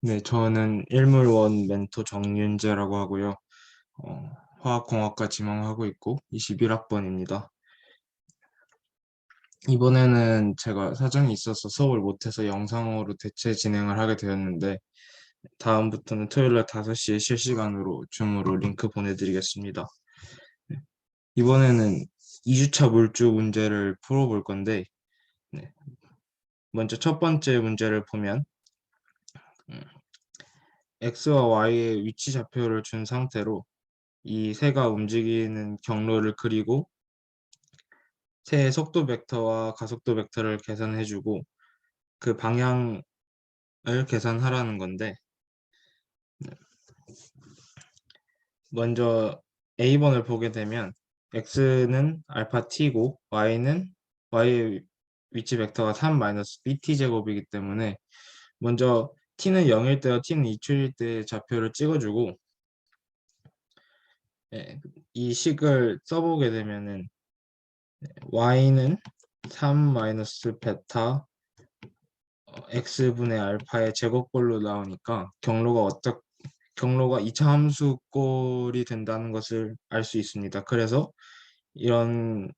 네, 저는 일물원 멘토 정윤재라고 하고요. 화학공학과 지망하고 있고 21학번입니다. 이번에는 제가 사정이 있어서 수업을 못해서 영상으로 대체 진행을 하게 되었는데 다음부터는 토요일날 5시에 실시간으로 줌으로 링크 보내드리겠습니다. 네, 이번에는 2주차 물주 문제를 풀어볼 건데 네, 먼저 첫 번째 문제를 보면 음, x와 y의 위치 좌표를 준 상태로 이 새가 움직이는 경로를 그리고 새의 속도 벡터와 가속도 벡터를 계산해주고 그 방향을 계산하라는 건데 먼저 A번을 보게 되면 X는 알파 T고 Y의 위치 벡터가 3-BT 제곱이기 때문에 먼저 T는 0일 때와 T는 2초일 때 좌표를 찍어주고 이 식을 써보게 되면은 Y는 3-베타 x분의 알파의 제곱꼴로 나오니까 경로가 이차함수꼴이 된다는 것을 알 수 있습니다. 그래서 이런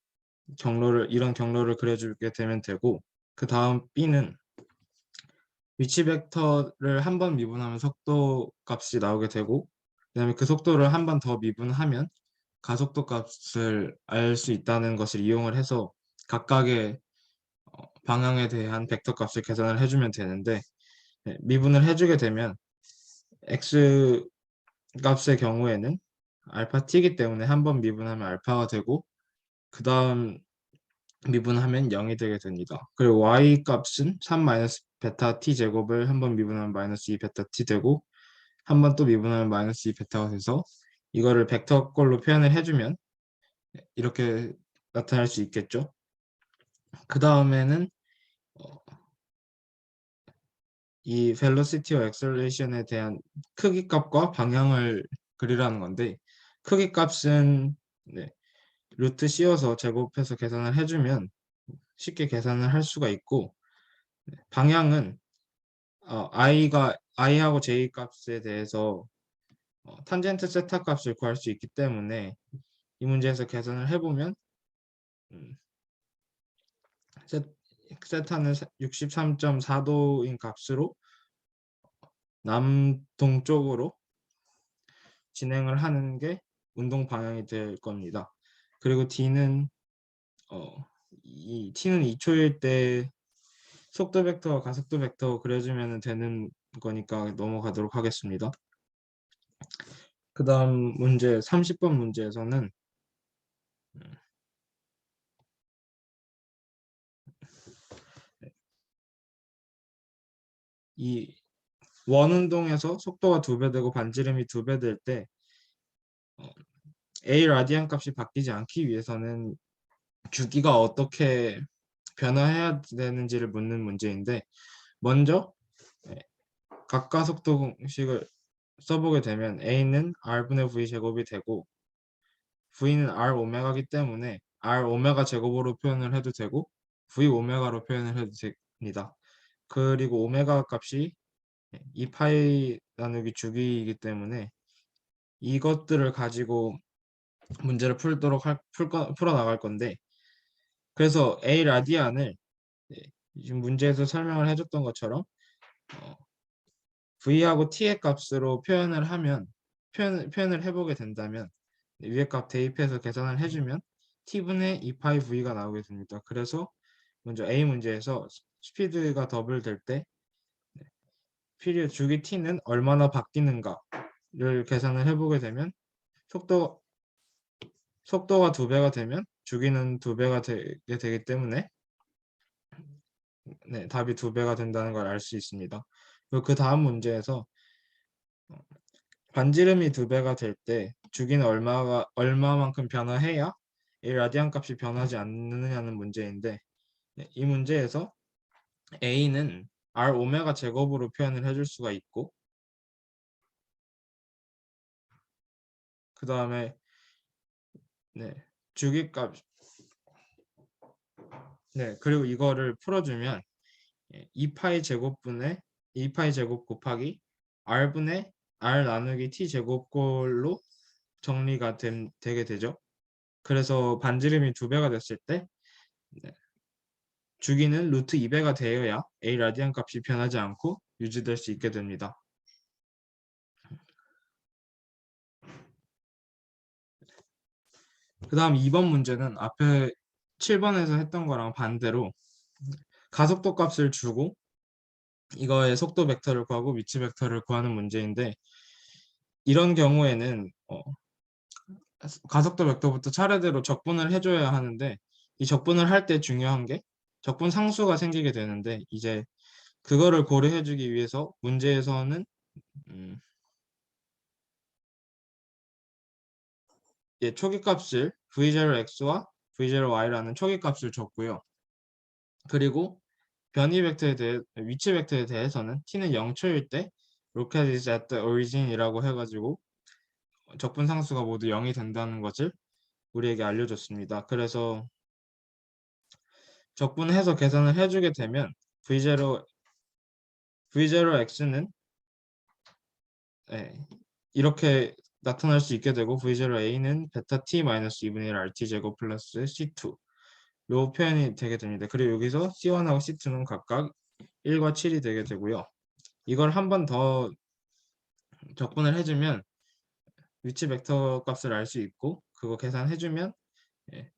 이런 경로를 그려주게 되면 되고, 그 다음 b는 위치 벡터를 한 번 미분하면 속도 값이 나오게 되고, 그다음에 그 속도를 한 번 더 미분하면 가속도 값을 알 수 있다는 것을 이용을 해서 각각의 방향에 대한 벡터 값을 계산을 해주면 되는데, 미분을 해주게 되면 x 값의 경우에는 알파 t이기 때문에 한 번 미분하면 알파가 되고 그 다음 미분하면 0이 되게 됩니다. 그리고 y 값은 3-베타 t 제곱을 한 번 미분하면 -2 베타 t 되고 한 번 또 미분하면 -2 베타가 돼서 이거를 벡터꼴로 표현을 해주면 이렇게 나타날 수 있겠죠. 그 다음에는 이 velocity와 acceleration에 대한 크기 값과 방향을 그리라는 건데 크기 값은 루트 씌워서 제곱해서 계산을 해주면 쉽게 계산을 할 수가 있고 방향은 i하고 j 값에 대해서 탄젠트 세타 값을 구할 수 있기 때문에 이 문제에서 계산을 해보면 음, 세- 세타는 63.4도인 값으로 남동쪽으로 진행을 하는 게 운동 방향이 될 겁니다. 그리고 이 t는 2초일 때 속도 벡터와 가속도 벡터 그려주면 되는 거니까 넘어가도록 하겠습니다. 그 다음 문제 30번 문제에서는 이 원운동에서 속도가 2배 되고 반지름이 2배 될 때 A 라디안 값이 바뀌지 않기 위해서는 주기가 어떻게 변화해야 되는지를 묻는 문제인데 먼저 예, 각가속도 공식을 써보게 되면 A는 R분의 V 제곱이 되고 V는 R 오메가이기 때문에 R 오메가 제곱으로 표현을 해도 되고 V 오메가로 표현을 해도 됩니다. 그리고 오메가 값이 2파이 나누기 주기이기 때문에 이것들을 가지고 문제를 풀어 나갈 건데 그래서 A 라디안을 지금 문제에서 설명을 해줬던 것처럼 어, V하고 T의 값으로 표현을 해보게 된다면 위의 값 대입해서 계산을 해주면 T분의 2파이 V가 나오게 됩니다. 그래서 먼저 A 문제에서 스피드가 더블 될 때 피리드 주기 T는 얼마나 바뀌는가를 계산을 해보게 되면 속도, 속도가 2배가 되면 주기는 2배가 되게 되기 때문에 답이 2배가 된다는 걸 알 수 있습니다. 그리고 그 다음 문제에서 반지름이 2배가 될 때 주기는 얼마만큼 변화해야 이 라디안 값이 변하지 않느냐는 문제인데 이 문제에서 A는 R 오메가 제곱으로 표현을 해줄 수가 있고 그 다음에 주기값 그리고 이거를 풀어주면 2파이 제곱 곱하기 r분의 r 나누기 t 제곱꼴로 정리가 되게 되죠. 그래서 반지름이 2배가 됐을 때 네, 주기는 루트 2배가 되어야 a 라디안 값이 변하지 않고 유지될 수 있게 됩니다. 그 다음 2번 문제는 앞에 7번에서 했던 거랑 반대로 가속도 값을 주고 이거의 속도 벡터를 구하고 위치 벡터를 구하는 문제인데, 이런 경우에는 가속도 벡터부터 차례대로 적분을 해줘야 하는데, 이 적분을 할 때 중요한 게 적분 상수가 생기게 되는데, 이제 그거를 고려해주기 위해서 문제에서는 음, 초기값을 v0x와 v0y라는 초기값을 줬고요. 그리고 변이 벡터에 대해 위치 벡터에 대해서는 t는 0초일 때 rocket is at the origin이라고 해가지고 적분 상수가 모두 0이 된다는 것을 우리에게 알려줬습니다. 그래서 적분해서 계산을 해주게 되면 v0x는 이렇게 나타날 수 있게 되고, v0a는 베타 t-2분의 1 rt 제곱 플러스 c2 요 표현이 되게 됩니다. 그리고 여기서 c1하고 c2는 각각 1과 7이 되게 되고요. 이걸 한 번 더 적분을 해주면 위치 벡터 값을 알 수 있고, 그거 계산해주면 예,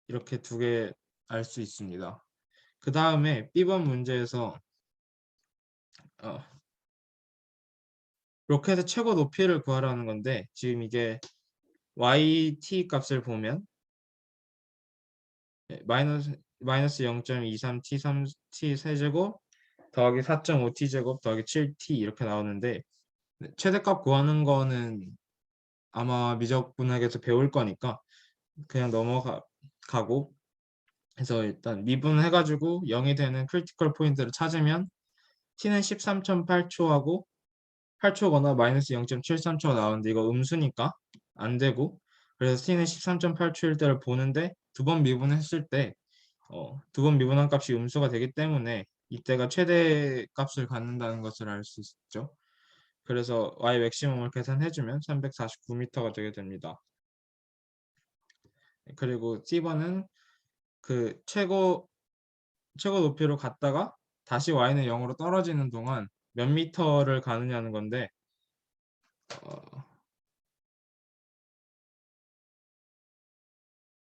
이렇게 두 개 알 수 있습니다. 그 다음에 B번 문제에서 어, 로켓의 최고 높이를 구하라는 건데, 지금 이게 yt 값을 보면 마이너스 0.23t 3t 세제곱 더하기 4.5t 제곱 더하기 7t 이렇게 나오는데, 최대값 구하는 거는 아마 미적분학에서 배울 거니까 그냥 넘어가고 해서 일단 미분해가지고 0이 되는 크리티컬 포인트를 찾으면 t는 13.8초하고 8초거나 마이너스 0.73초가 나오는데, 이거 음수니까 안 되고, 그래서 t는 13.8초일 때를 보는데 두 번 미분했을 때 두 번 미분한 값이 음수가 되기 때문에 이때가 최대 값을 갖는다는 것을 알 수 있죠. 그래서 y 맥시멈을 계산해주면 349m가 되게 됩니다. 그리고 C번은 그 최고 높이로 갔다가 다시 y는 0으로 떨어지는 동안 몇 미터를 가느냐는 건데, 어,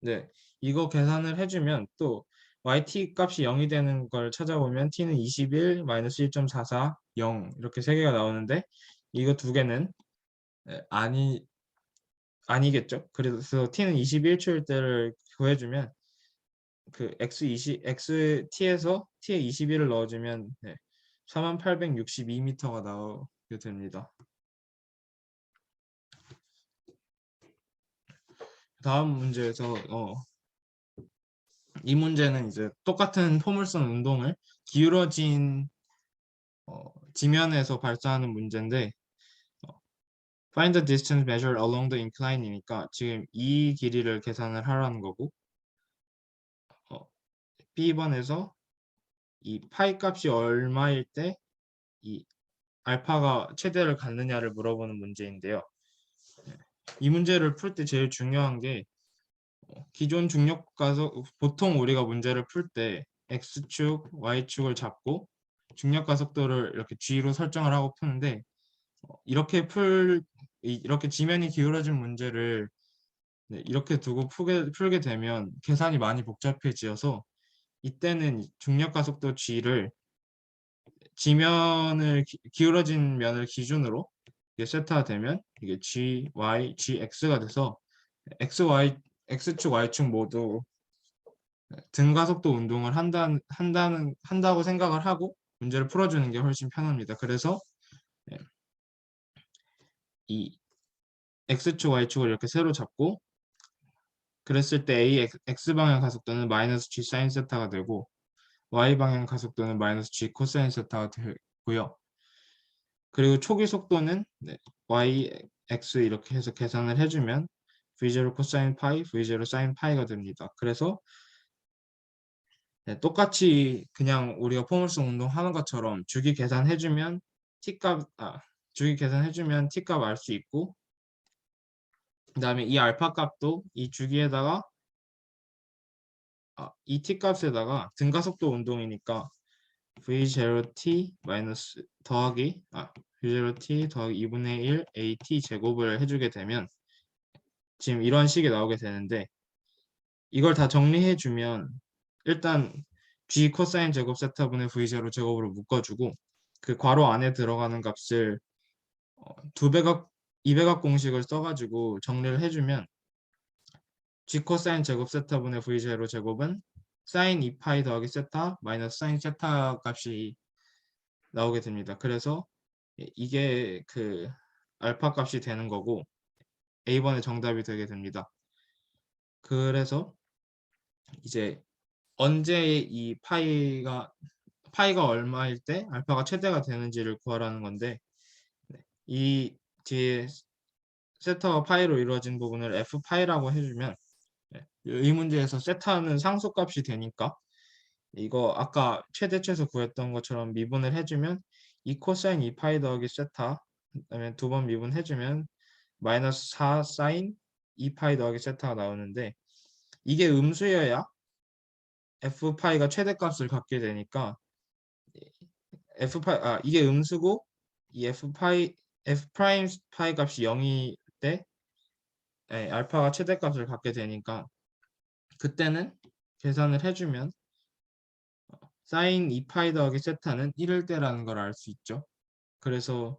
네, 이거 계산을 해주면 또 yt 값이 0이 되는 걸 찾아보면 t는 21 마이너스 1.44 0 이렇게 세 개가 나오는데, 이거 두 개는 아니겠죠. 그래서 t는 21초일 때를 구해주면 그 xt에서 t에 21을 넣어주면 4862m가 나오게 됩니다. 다음 문제에서 이 문제는 이제 똑같은 포물선 운동을 기울어진 지면에서 발사하는 문제인데, find the distance measured along the incline이니까 지금 이 길이를 계산을 하라는 거고, 어, B번에서 이 파이 값이 얼마일 때 이 알파가 최대를 갖느냐를 물어보는 문제인데요. 이 문제를 풀 때 제일 중요한 게 기존 중력 가속, 보통 우리가 문제를 풀 때 x축, y축을 잡고 중력 가속도를 이렇게 g로 설정을 하고 푸는데, 이렇게 지면이 기울어진 문제를 이렇게 두고 풀게 되면 계산이 많이 복잡해지어서, 이때는 중력 가속도 g를 지면을 기울어진 면을 기준으로 이게 세트가 되면 이게 g, y, gx가 돼서 x축, y축 모두 등가속도 운동을 한다고 생각을 하고 문제를 풀어주는 게 훨씬 편합니다. 그래서 예, 이 x축, y축을 이렇게 세로 잡고 그랬을 때 x방향 가속도는 마이너스 g 사인 세타가 되고, y방향 가속도는 마이너스 g 코사인 세타가 되고요. 그리고 초기 속도는 y, x 이렇게 해서 계산을 해주면 v0 코사인 파이, v0 사인 파이가 됩니다. 그래서 똑같이 그냥 우리가 포물선 운동 하는 것처럼 주기 계산해주면 t값 주기 계산해주면 t값 알 수 있고, 그 다음에 이 알파 값도 이 주기에다가 이 t값에다가 등가속도 운동이니까 v0t 마이너스 더하기 v0t 더하기 2분의 1 at 제곱을 해주게 되면 지금 이런 식이 나오게 되는데, 이걸 다 정리해주면 일단 g 코사인 제곱 세타분의 v0 제곱으로 묶어주고, 그 괄호 안에 들어가는 값을 두 배각 2배각 공식을 써가지고 정리를 해주면 g 코사인 제곱 세타분의 v0 제곱은 사인 2파이 더하기 세타 마이너스 사인 세타 값이 나오게 됩니다. 그래서 이게 그 알파 값이 되는 거고 A번의 정답이 되게 됩니다. 그래서 이제 언제 이 파이가 얼마일 때 알파가 최대가 되는지를 구하라는 건데, 이 뒤에 세타가 파이로 이루어진 부분을 f 파이라고 해주면 이 문제에서 세타는 상수값이 되니까 이거 아까 최대 최소 구했던 것처럼 미분을 해주면 2 코사인 2파이 더하기 세타, 그다음에 두 번 미분해주면 마이너스 4 사인 2파이 더하기 세타가 나오는데, 이게 음수여야 f파이가 최대값을 갖게 되니까 이게 음수고 이 f 프라임 파이 값이 0일 때 알파가 최대값을 갖게 되니까 그때는 계산을 해주면 사인 2파이 더하기 세타는 1일 때라는 걸 알 수 있죠. 그래서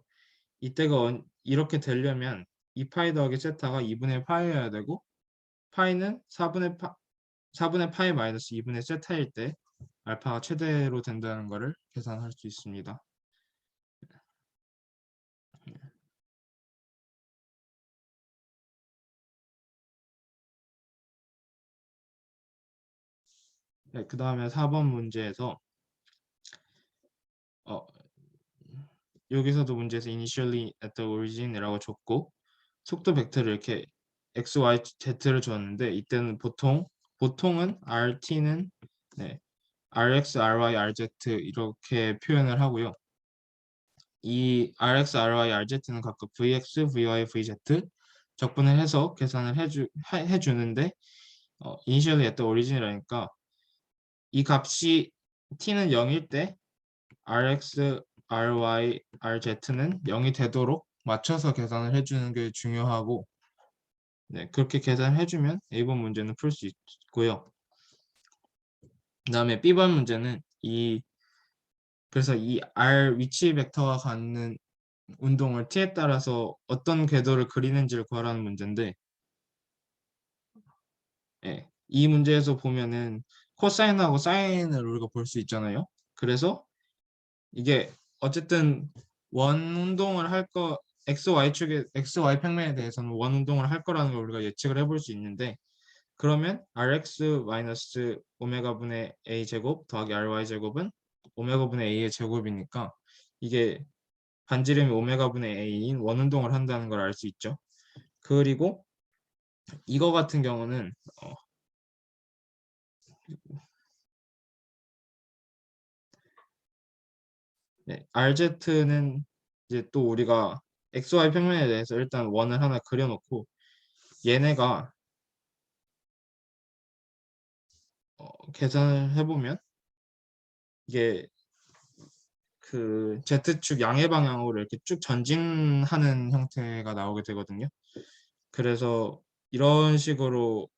이때가 이렇게 되려면 2파이 더하기 세타가 2분의 파이여야 되고, 파이는 4분의 파이 마이너스 2분의 세타일 때 알파가 최대로 된다는 것을 계산할 수 있습니다. 네, 그 다음에 4번 문제에서 어, 여기서도 문제에서 initially at the origin이라고 줬고 속도 벡터를 이렇게 x, y, z를 줬는데, 이때는 보통은 rt는 rx, ry, rz 이렇게 표현을 하고요. 이 rx, ry, rz는 각각 vx, vy, vz 적분을 해서 계산을 해주는데, initially at the origin이라니까 이 값이 t는 0일 때 rx, ry, rz는 0이 되도록 맞춰서 계산을 해주는 게 중요하고, 그렇게 계산을 해주면 A번 문제는 풀 수 있고요. 그 다음에 B번 문제는 그래서 이 R 위치 벡터가 갖는 운동을 t에 따라서 어떤 궤도를 그리는지를 구하라는 문제인데, 이 문제에서 보면은 코사인하고 사인을 우리가 볼 수 있잖아요. 그래서 이게 어쨌든 원 운동을 XY 평면에 대해서는 원 운동을 할 거라는 걸 우리가 예측을 해볼 수 있는데, 그러면 rx 마이너스 오메가 분의 a 제곱 더하기 ry 제곱은 오메가 분의 a의 제곱이니까 이게 반지름이 오메가 분의 a인 원 운동을 한다는 걸 알 수 있죠. 그리고 이거 같은 경우는 RZ는 이제 또 우리가 XY 평면에 대해서 일단 원을 하나 그려놓고, 얘네가 계산을 해보면 이게 그 Z축 양의 방향으로 이렇게 쭉 전진하는 형태가 나오게 되거든요. 그래서 이런 식으로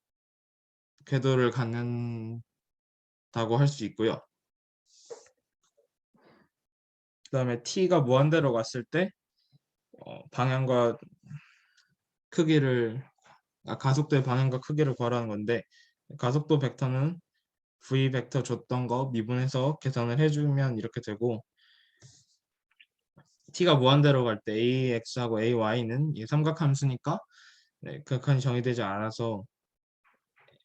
궤도를 갖는다고 할 수 있고요. 그 다음에 t가 무한대로 갔을 때 방향과 크기를 가속도의 방향과 크기를 구하라는 건데, 가속도 벡터는 v 벡터 줬던 거 미분해서 계산을 해주면 이렇게 되고, t가 무한대로 갈 때 ax하고 ay는 이 삼각함수니까 극한이 정의되지 않아서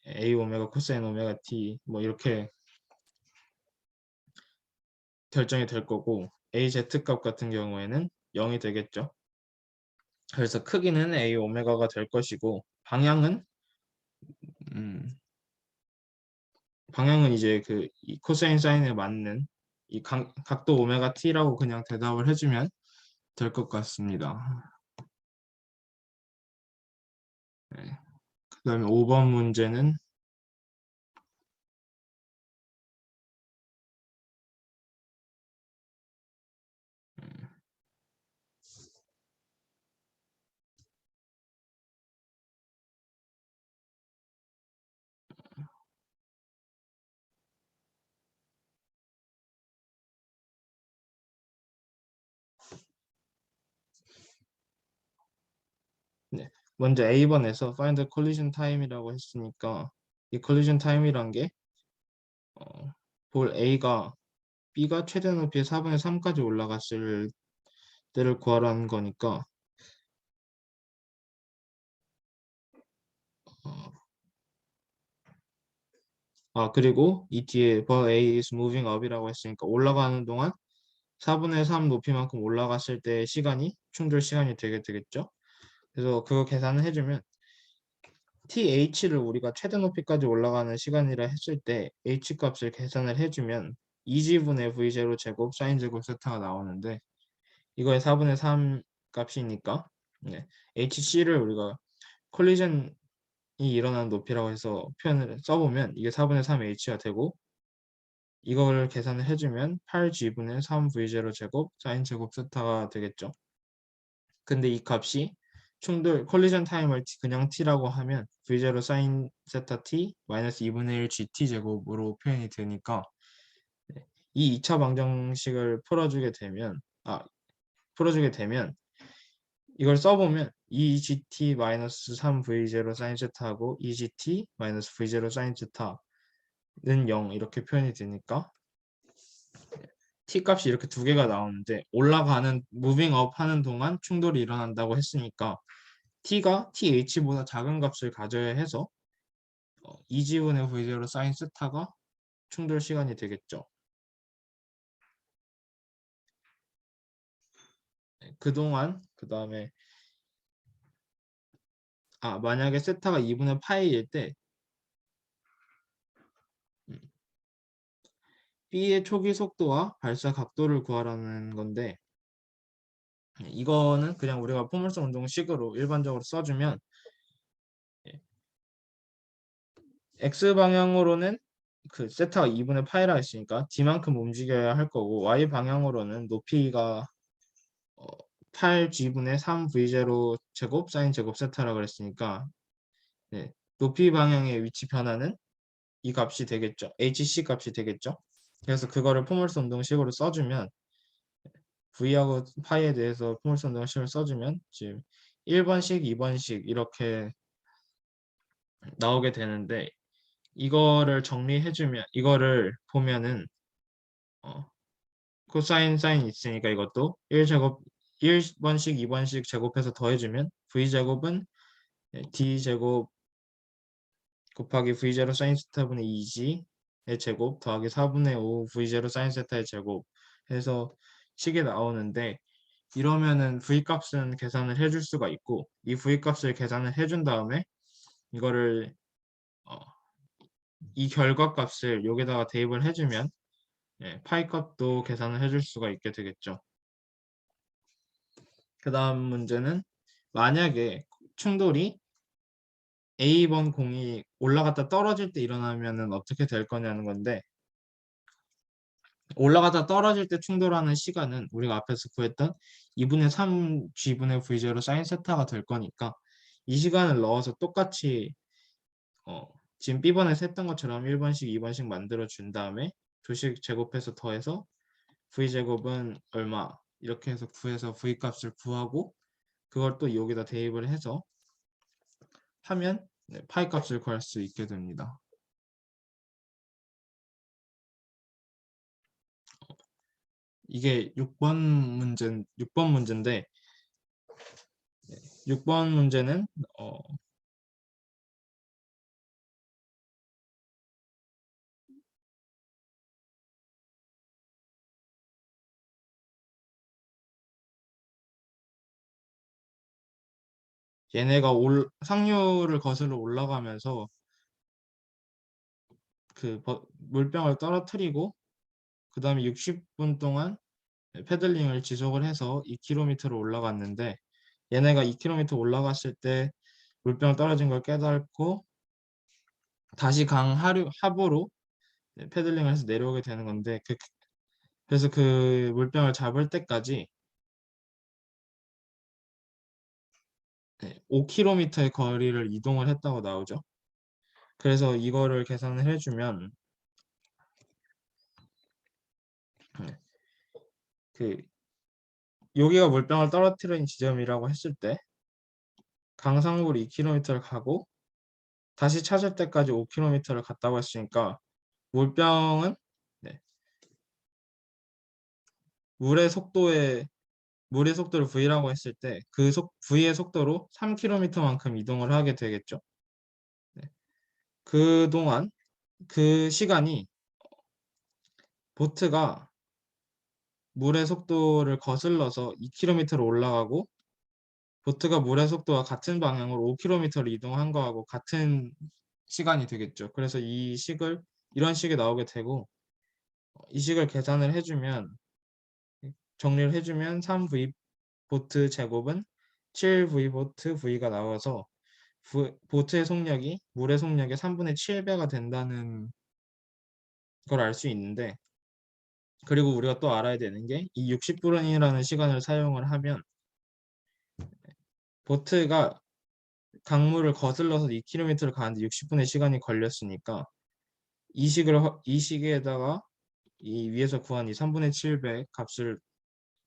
a 오메가 코사인 오메가 t 뭐 이렇게 결정이 될 거고, az 값 같은 경우에는 0이 되겠죠. 그래서 크기는 a 오메가가 될 것이고, 음, 방향은 이제 이 코사인 사인에 맞는 이 각도 오메가 t라고 그냥 대답을 해주면 될 것 같습니다. 네. 그 다음에 5번 문제는 네. 먼저 A번에서 find collision time이라고 했으니까 이 collision time이란 게 볼 A가 B가 최대 높이의 4분의 3까지 올라갔을 때를 구하라는 거니까 어, 그리고 이 뒤에 but A is moving up이라고 했으니까 올라가는 동안 4분의 3 높이만큼 올라갔을 때 시간이 충돌 시간이 되겠죠. 그래서 그거 계산을 해주면 TH를 우리가 최대 높이까지 올라가는 시간이라 했을 때 H 값을 계산을 해주면 2지분의 V0 제곱 사인 제곱 세타가 나오는데 이거의 4분의 3 값이니까 네. HC를 우리가 콜리전이 일어나는 높이라고 해서 표현을 써보면 이게 4분의 3 H가 되고 이걸 계산을 해주면 8G분의 3V0 제곱 사인 제곱 세타가 되겠죠. 근데 이 값이 충돌 콜리전 타임을 그냥 t라고 하면 v0 사인 세타 t 마이너스 2분의 1 gt 제곱으로 표현이 되니까 이 2차 방정식을 풀어주게 되면 이걸 써보면 2gt 마이너스 3v0 사인 세타하고 2gt 마이너스 v0 사인 세타는 0 이렇게 표현이 되니까 t 값이 이렇게 두 개가 나오는데 올라가는 무빙 업 하는 동안 충돌이 일어난다고 했으니까 t가 th보다 작은 값을 가져야 해서 2지분의 v0 사인 세타가 충돌 시간이 되겠죠. 네, 그동안 그 다음에 만약에 세타가 2분의 파이일 때 음, B의 초기 속도와 발사 각도를 구하라는 건데 이거는 그냥 우리가 포물선 운동식으로 일반적으로 써주면 예, X 방향으로는 그 세타가 2분의 파이라 했으니까 D만큼 움직여야 할 거고 Y 방향으로는 높이가 8G분의 3V0 제곱 사인 제곱 세타라고 그랬으니까 네, 높이 방향의 위치 변화는 이 값이 되겠죠. HC 값이 되겠죠. 그래서 그거를 포물선 운동식으로 써주면 V하고 파이에 대해서 포물선 운동식을 써주면 지금 1번식, 2번식 이렇게 나오게 되는데 이거를 정리해주면 이거를 보면은 어, 코사인 사인 있으니까 이것도 1제곱 1번식, 2번식 제곱해서 더해주면 V제곱은 D제곱 곱하기 V0 사인 세타분의 2G의 제곱 더하기 4분의 5 V0 사인 세타의 제곱 해서 식이 나오는데 이러면은 V값은 계산을 해줄 수가 있고 이 V값을 계산을 해준 다음에 이거를 어, 이 결과값을 여기다가 대입을 해주면 파이 값도 계산을 해줄 수가 있게 되겠죠. 그 다음 문제는 만약에 충돌이 A번 공이 올라갔다 떨어질 때 일어나면은 어떻게 될 거냐는 건데 올라가다 떨어질 때 충돌하는 시간은 우리가 앞에서 구했던 2분의 3 G분의 V0 사인 세타가 될 거니까 이 시간을 넣어서 똑같이 어, 지금 B번에서 했던 것처럼 1번씩 2번씩 만들어 준 다음에 조식 제곱해서 더해서 V제곱은 얼마 이렇게 해서 구해서 V값을 구하고 그걸 또 여기다 대입을 해서 하면 파이 값을 구할 수 있게 됩니다. 이게 6번 문제인데 6번 문제는 얘네가 상류를 거슬러 올라가면서 그 물병을 떨어뜨리고 그 다음에 60분 동안 패들링을 지속을 해서 2km로 올라갔는데 얘네가 2km 올라갔을 때 물병 떨어진 걸 깨닫고 다시 강 하부로 패들링을 해서 내려오게 되는 건데 그래서 그 물병을 잡을 때까지 5km의 거리를 이동을 했다고 나오죠. 그래서 이거를 계산을 해주면 그 여기가 물병을 떨어뜨린 지점이라고 했을 때 강상구로 2km를 가고 다시 찾을 때까지 5km를 갔다고 했으니까 물병은 네, 물의 속도에 물의 속도를 v라고 했을 때 그 v의 속도로 3km만큼 이동을 하게 되겠죠. 네. 그동안 그 시간이 보트가 물의 속도를 거슬러서 2km로 올라가고 보트가 물의 속도와 같은 방향으로 5km를 이동한 거하고 같은 시간이 되겠죠. 그래서 이런 식이 나오게 되고 이 식을 계산을 해주면 정리를 해주면 3v 보트 제곱은 7v 보트 v가 나와서 보트의 속력이 물의 속력의 3분의 7배가 된다는 걸 알 수 있는데 그리고 우리가 또 알아야 되는 게 이 60분이라는 시간을 사용을 하면 보트가 강물을 거슬러서 2km를 가는데 60분의 시간이 걸렸으니까 이 시기에다가 이 위에서 구한 이 3분의 7배 값을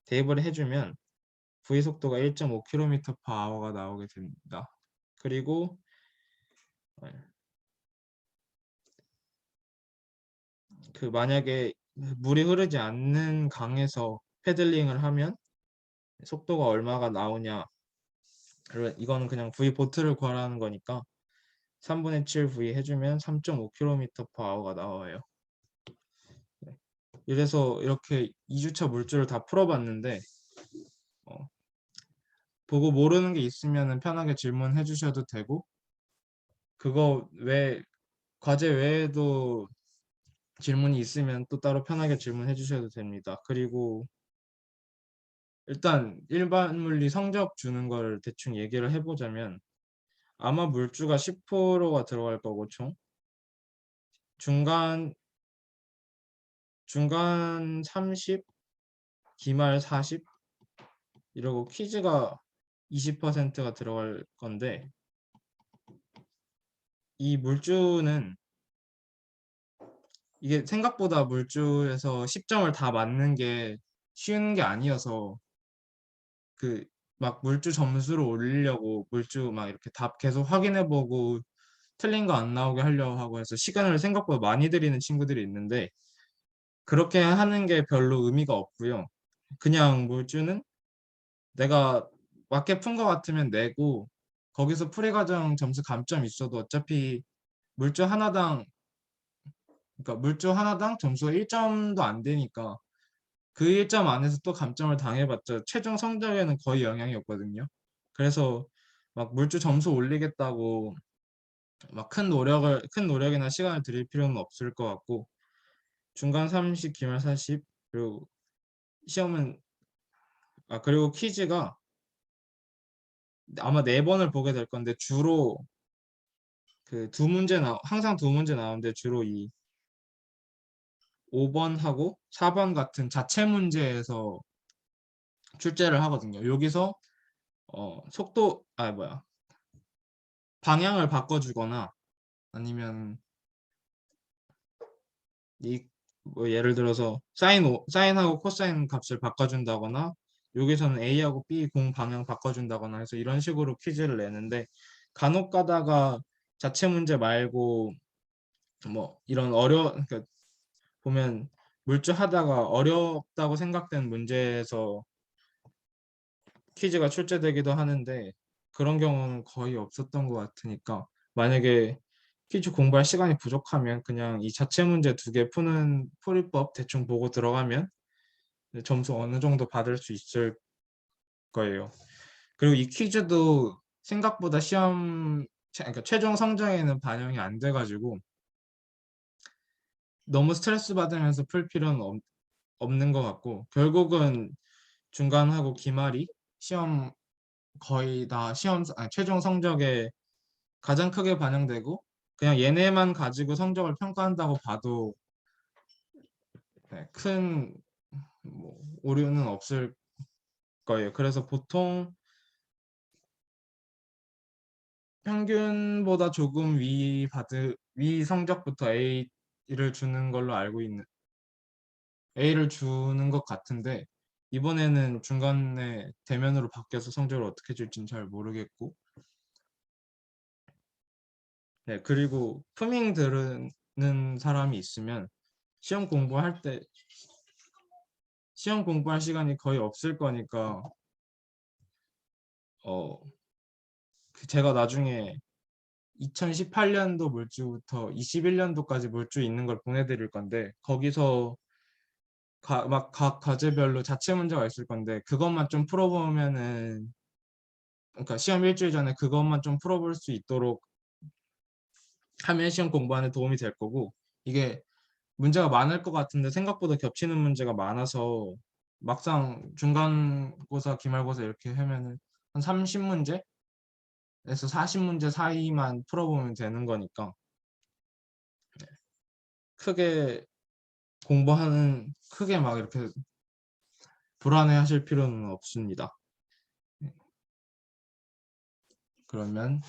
대입을 해주면 v 속도가 1.5km/h가 나오게 됩니다. 그리고 그 만약에 물이 흐르지 않는 강에서 패들링을 하면 속도가 얼마가 나오냐 이거는 그냥 v 보트를 구하라는 거니까 3분의 7 v 해주면 3.5km/h가 나와요. 이래서 이렇게 2주차 물줄을 다 풀어봤는데 어, 보고 모르는 게 있으면 편하게 질문해 주셔도 되고 그거 과제 외에도 질문이 있으면 또 따로 편하게 질문해 주셔도 됩니다. 그리고 일단 일반 물리 성적 주는 걸 대충 얘기를 해보자면 아마 물주가 10%가 들어갈 거고 총 중간 30, 기말 40 이러고 퀴즈가 20%가 들어갈 건데 이 물주는 이게 생각보다 물주에서 10점을 다 맞는 게 쉬운 게 아니어서 그 막 물주 점수를 올리려고 물주 막 이렇게 답 계속 확인해보고 틀린 거 안 나오게 하려고 하고 해서 시간을 생각보다 많이 들이는 친구들이 있는데 그렇게 하는 게 별로 의미가 없고요. 그냥 물주는 내가 맞게 푼 거 같으면 내고 거기서 풀이 과정 점수 감점 있어도 어차피 물주 하나당 그러니까 물주 하나당 점수가 1점도 안 되니까 그 1점 안에서 또 감점을 당해봤자 최종 성적에는 거의 영향이 없거든요. 그래서 막 물주 점수 올리겠다고 막 큰 노력이나 시간을 들일 필요는 없을 것 같고 중간 30, 기말 40 그리고 시험은 그리고 퀴즈가 아마 4번을 보게 될 건데 주로 그 항상 두 문제 나오는데 주로 이 5번하고 4번 같은 자체 문제에서 출제를 하거든요. 여기서 속도 방향을 바꿔주거나 아니면 뭐 예를 들어서 사인하고 코사인 값을 바꿔준다거나 여기서는 A하고 B 공 방향 바꿔준다거나 해서 이런 식으로 퀴즈를 내는데 간혹 가다가 자체 문제 말고 뭐 이런 그러니까 보면 물주하다가 어렵다고 생각된 문제에서 퀴즈가 출제되기도 하는데 그런 경우는 거의 없었던 것 같으니까 만약에 퀴즈 공부할 시간이 부족하면 그냥 이 자체 문제 2개 푸는 풀이법 대충 보고 들어가면 점수 어느 정도 받을 수 있을 거예요. 그리고 이 퀴즈도 생각보다 그러니까 최종 성적에는 반영이 안 돼가지고 너무 스트레스 받으면서 풀 필요는 없는 것 같고 결국은 중간하고 기말이 시험 거의 다 최종 성적에 가장 크게 반영되고 그냥 얘네만 가지고 성적을 평가한다고 봐도 네, 큰 뭐, 오류는 없을 거예요. 그래서 보통 평균보다 조금 위 성적부터 A를 주는 걸로 알고 있는 A를 주는 것 같은데 이번에는 중간에 대면으로 바뀌어서 성적을 어떻게 줄지는 잘 모르겠고 네, 그리고 프밍 들으는 사람이 있으면 시험 공부할 때 시험 공부할 시간이 거의 없을 거니까 어 제가 나중에 2018년도 물주부터 21년도까지 물주 있는 걸 보내드릴 건데 거기서 막 각 과제별로 자체 문제가 있을 건데 그것만 좀 풀어보면은 그러니까 시험 일주일 전에 그것만 좀 풀어볼 수 있도록 하면 시험 공부하는 데 도움이 될 거고 이게 문제가 많을 것 같은데 생각보다 겹치는 문제가 많아서 막상 중간고사, 기말고사 이렇게 하면은 한 30문제에서 40문제 사이만 풀어보면 되는 거니까 크게 크게 막 이렇게 불안해하실 필요는 없습니다. 그러면